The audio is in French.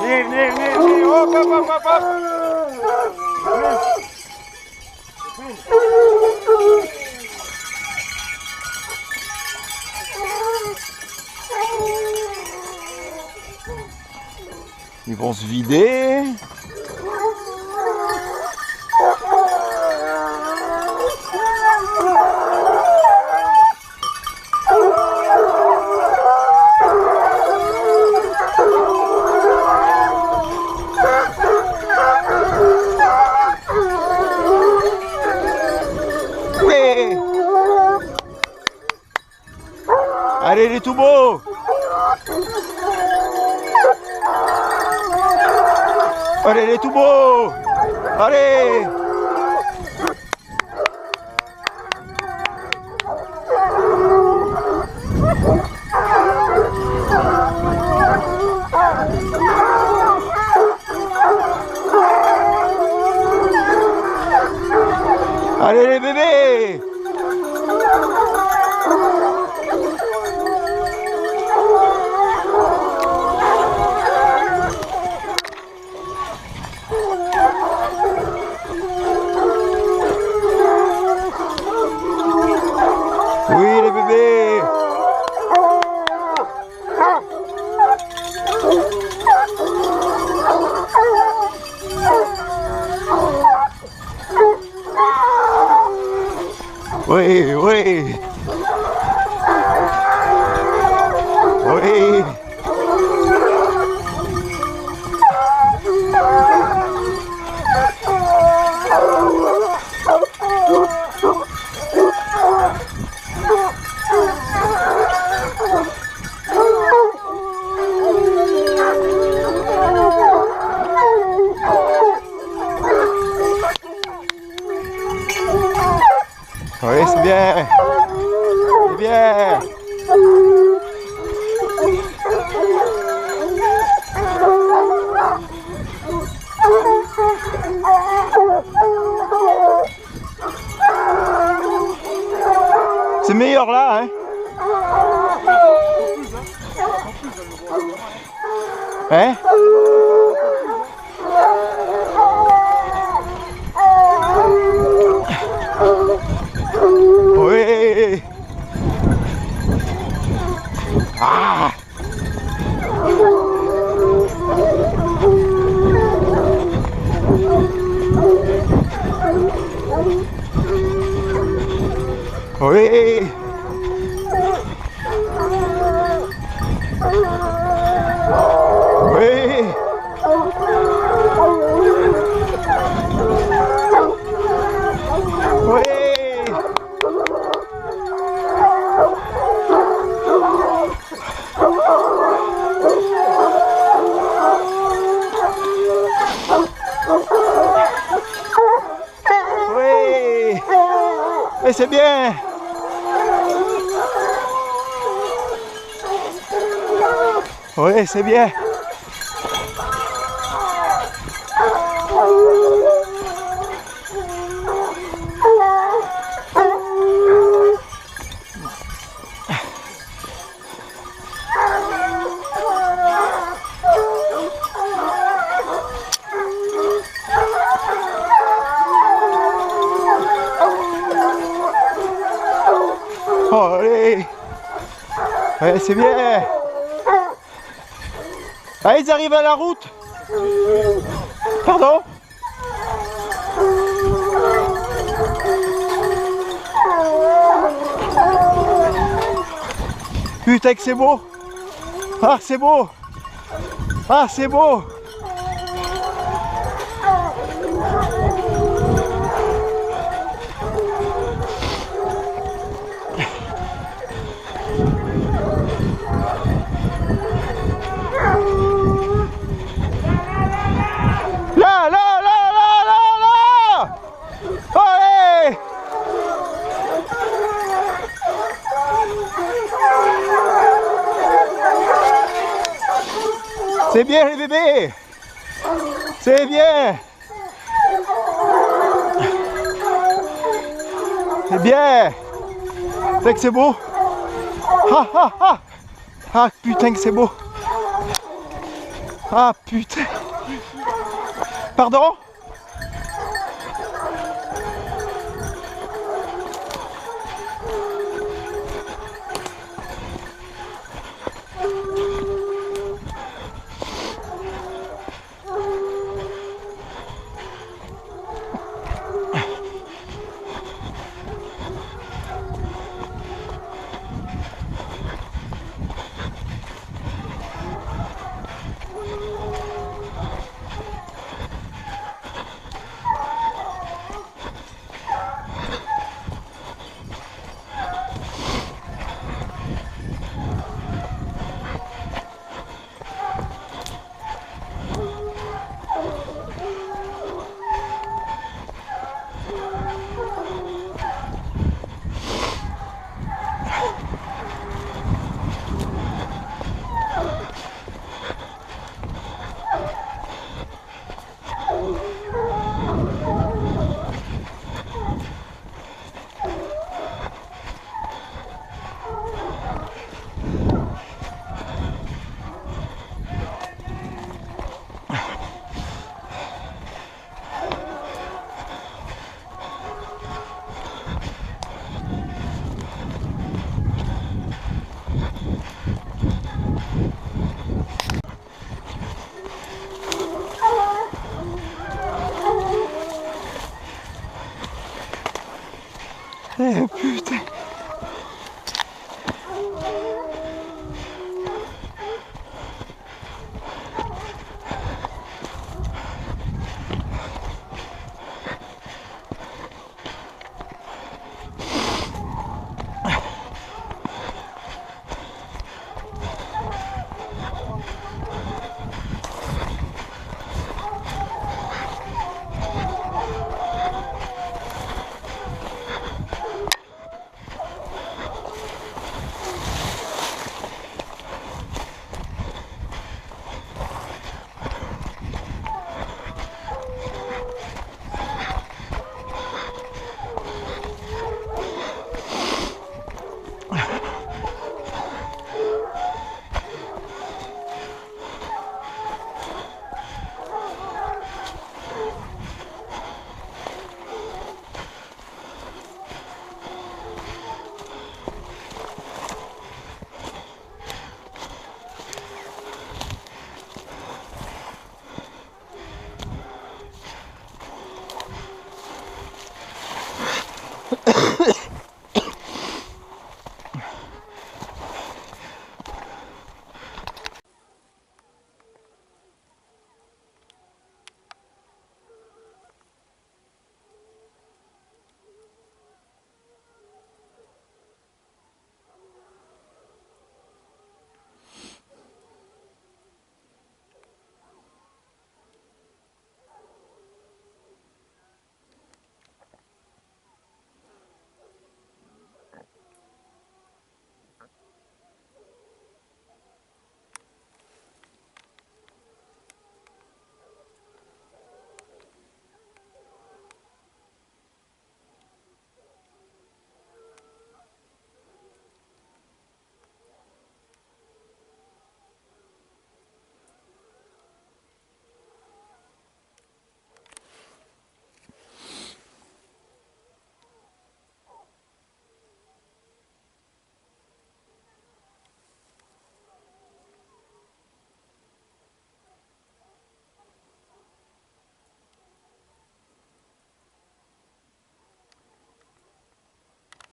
Venez, hop, hop, hop, hop. Ils vont se vider. Oui. Allez les tout beaux. Allez les tout beaux. Allez. Allez les bébés. Oui les bébés. Oui, oui. Oui. Oui, c'est bien. C'est bien. C'est meilleur là, hein? Hein? Oui. Ah. Oui. Oui. Oui. Et c'est bien. Oui, c'est bien. Oh, allez. Ouais, c'est bien. Ah, ils arrivent à la route. Pardon? Putain que c'est beau. Ah, c'est beau. Ah, c'est beau. Là, là, là, là, là, là. Allez. C'est bien les bébés. C'est bien. C'est bien. C'est que c'est beau. Ah, ah, ah. Ah, putain que c'est beau. Ah, putain. Pardon? Eh putain.